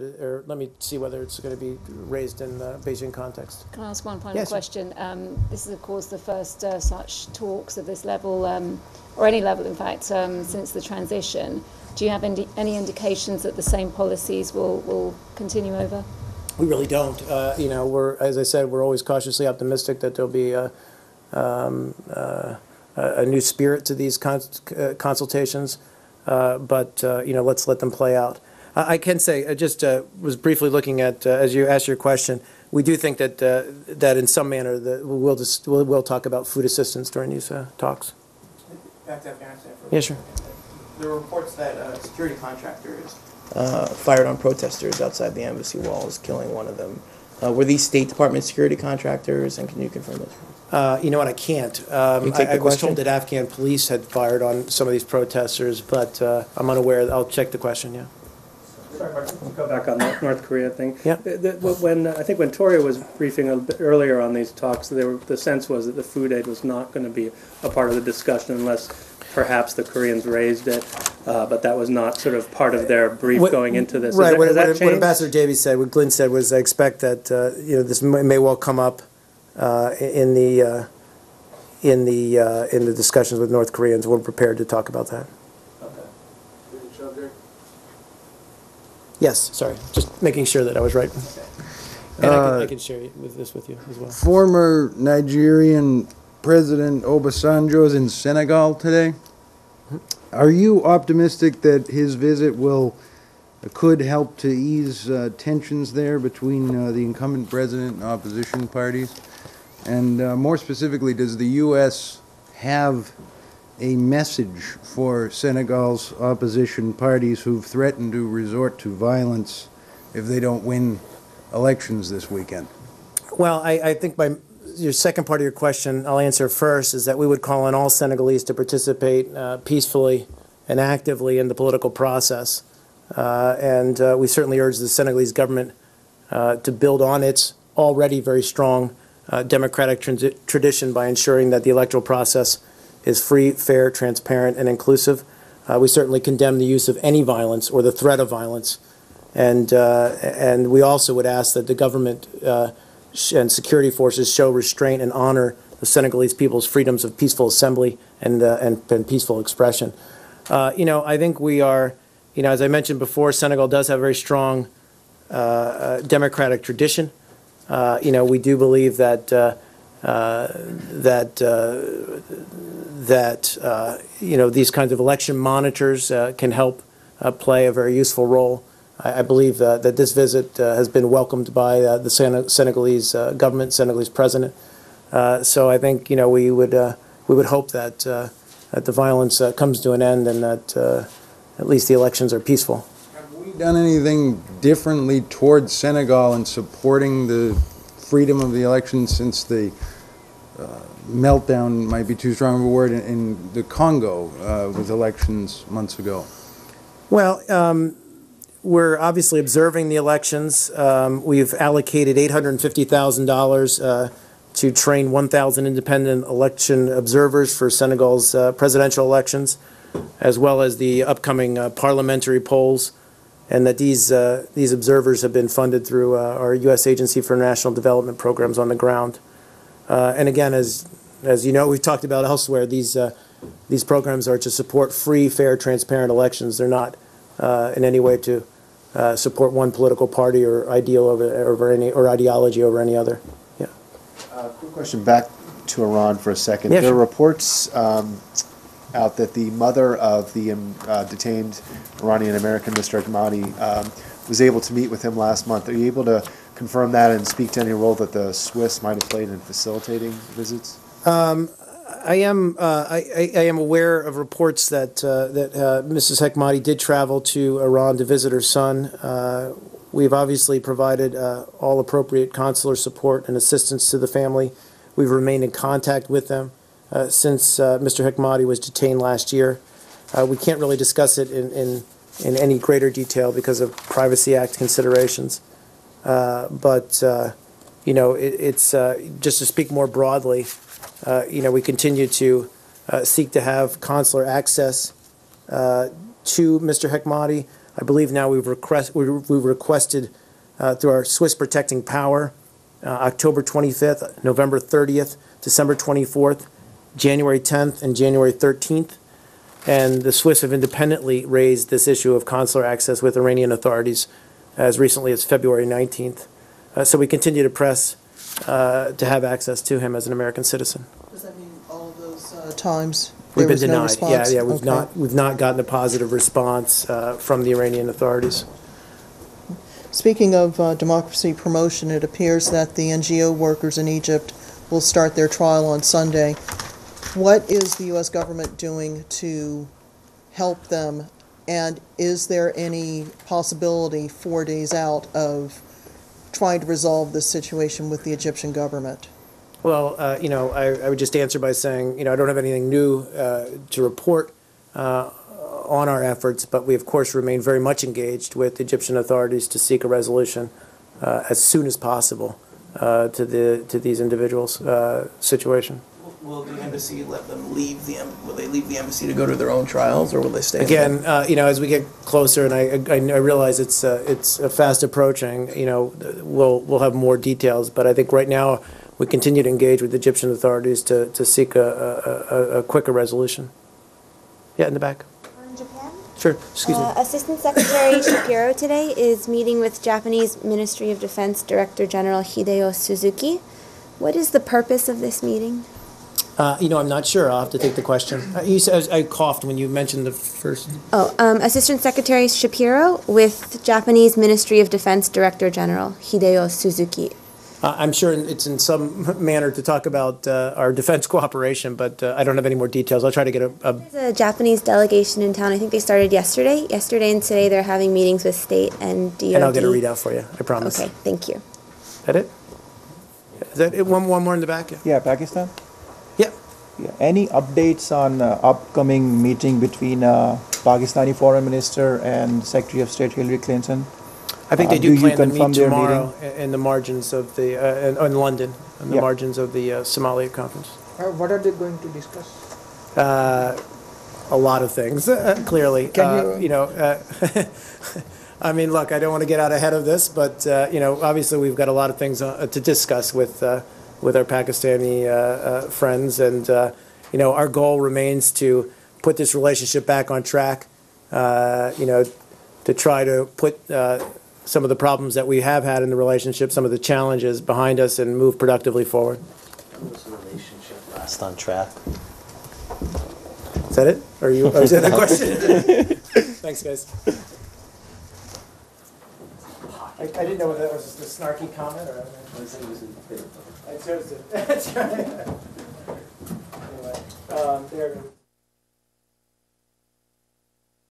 or let me see whether it's going to be raised in the Beijing context. Can I ask one final question? This is, of course, the first such talks of this level, or any level, in fact, since the transition. Do you have any indications that the same policies will continue over? We really don't. As I said, we're always cautiously optimistic that there'll be a new spirit to these consultations. But let's let them play out. I can say, I just was briefly looking at, as you asked your question, we do think that that in some manner we'll talk about food assistance during these talks. Back to Afghanistan for a Yeah, sure. There were reports that security contractors fired on protesters outside the embassy walls, killing one of them. Were these State Department security contractors, and can you confirm those? You know what, I can't. I was told that Afghan police had fired on some of these protesters, but I'm unaware. I'll check the question, yeah. Sorry, Mark, go back on the North Korea thing. Yeah. I think when Toria was briefing a bit earlier on these talks, the sense was that the food aid was not going to be a part of the discussion unless perhaps the Koreans raised it, but that was not sort of part of their brief going into this. Right. What Ambassador Davies said, what Glenn said was, I expect that this may well come up in the discussions with North Koreans. We're prepared to talk about that. Yes, sorry. Just making sure that I was right. And I can share this with you as well. Former Nigerian President Obasanjo is in Senegal today. Are you optimistic that his visit could help to ease tensions there between the incumbent president and opposition parties? And more specifically, does the U.S. have a message for Senegal's opposition parties who've threatened to resort to violence if they don't win elections this weekend? Well, I think by your second part of your question, I'll answer first, is that we would call on all Senegalese to participate peacefully and actively in the political process. And we certainly urge the Senegalese government to build on its already very strong democratic tradition by ensuring that the electoral process is free, fair, transparent, and inclusive. We certainly condemn the use of any violence or the threat of violence. And we also would ask that the government and security forces show restraint and honor the Senegalese people's freedoms of peaceful assembly and peaceful expression. I think we are, as I mentioned before, Senegal does have a very strong democratic tradition. We do believe that these kinds of election monitors can help play a very useful role. I believe that this visit has been welcomed by the Senegalese government, Senegalese president. So I think we would hope that the violence comes to an end and that at least the elections are peaceful. Have we done anything differently towards Senegal in supporting the freedom of the election since the meltdown, might be too strong of a word, in the Congo with elections months ago? Well, we're obviously observing the elections. We've allocated $850,000 to train 1,000 independent election observers for Senegal's presidential elections, as well as the upcoming parliamentary polls, and that these observers have been funded through our U.S. Agency for International Development programs on the ground. And again, as you know, we've talked about elsewhere, these programs are to support free, fair, transparent elections. They're not in any way to support one political party or ideology over any other. Yeah. Quick question back to Iran for a second. Yeah, there sure. are reports out that the mother of the detained Iranian American, Mr. Hekmati, was able to meet with him last month. Are you able to confirm that and speak to any role that the Swiss might have played in facilitating visits? I am aware of reports that Mrs. Hekmati did travel to Iran to visit her son. We've obviously provided all appropriate consular support and assistance to the family. We've remained in contact with them since Mr. Hekmati was detained last year. We can't really discuss it in any greater detail because of Privacy Act considerations. But it's just to speak more broadly. We continue to seek to have consular access to Mr. Hekmati. I believe now we've requested through our Swiss Protecting Power, October 25th, November 30th, December 24th, January 10th, and January 13th. And the Swiss have independently raised this issue of consular access with Iranian authorities as recently as February 19th. So we continue to press to have access to him as an American citizen. Does that mean all of those times We've there been was no denied. response? Yeah, we've Okay. not gotten a positive response from the Iranian authorities. Speaking of democracy promotion, it appears that the NGO workers in Egypt will start their trial on Sunday. What is the U.S. government doing to help them, and is there any possibility 4 days out of trying to resolve this situation with the Egyptian government? Well, I would just answer by saying, I don't have anything new to report on our efforts, but we, of course, remain very much engaged with Egyptian authorities to seek a resolution as soon as possible to these individuals' situation. Will the embassy let them leave will they leave the embassy to go to their own trials, or will they stay? Again, as we get closer, and I realize it's fast approaching, we'll have more details. But I think right now we continue to engage with Egyptian authorities to seek a quicker resolution. Yeah, in the back. On Japan? Sure. Excuse me. Assistant Secretary Shapiro today is meeting with Japanese Ministry of Defense Director General Hideo Suzuki. What is the purpose of this meeting? I'm not sure. I'll have to take the question. You said, I coughed when you mentioned the first. Assistant Secretary Shapiro with Japanese Ministry of Defense Director General Hideo Suzuki. I'm sure it's in some manner to talk about our defense cooperation, but I don't have any more details. I'll try to get There's a Japanese delegation in town. I think they started yesterday. Yesterday and today they're having meetings with state and DoD. and I'll get a readout for you. I promise. Okay, thank you. Is that it? Is that it? One more in the back? Yeah, Pakistan. Yeah. Yeah. Any updates on upcoming meeting between Pakistani Foreign Minister and Secretary of State Hillary Clinton? I think they Do do you plan to confirm meet their tomorrow in the margins of the, in London, in the Yeah. margins of the Somalia conference. What are they going to discuss? A lot of things, clearly. Can you- I mean, look, I don't want to get out ahead of this, but, obviously we've got a lot of things to discuss with our Pakistani friends. And, our goal remains to put this relationship back on track, to try to put some of the problems that we have had in the relationship, some of the challenges behind us, and move productively forward. Was the relationship last on track? Is that it? Or is that the question? Thanks, guys. I didn't know whether that was just a snarky comment or. I chose it. That's right. Anyway, there.